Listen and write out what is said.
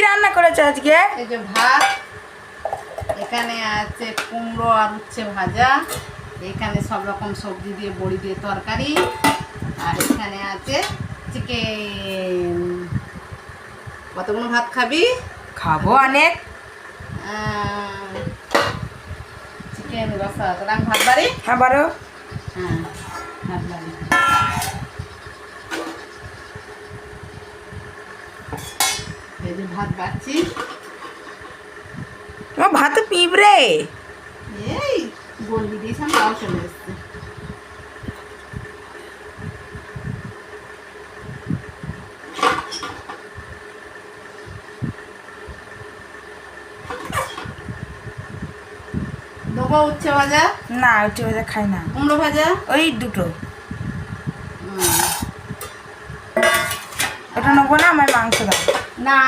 রান্না করেছো আজকে? এই যে ভাত, এখানে আছে কুমড়ো আর উচ্ছে ভাজা, এখানে সব রকম সবজি দিয়ে বড়ি দিয়ে তরকারি, আর এখানে আছে চিকেন। কতগুলো ভাত খাবি? খাবো অনেক। চিকেন রসা। তাহলে আমি ভাত বাড়ি? হ্যাঁ বারো। হ্যাঁ ভাত বাড়ি। এই যে ভাত বাড়ছি। তোমার ভাত পিঁপড়ে। এই বলবি দিয়েছিলাম, তাও চলে এসছে। দেবো উচ্ছে ভাজা? না উচ্ছে ভাজা খাই না। কুমড়ো ভাজা? ওই দুটো। ওটা নেবো না, আমার মাংস দাও। না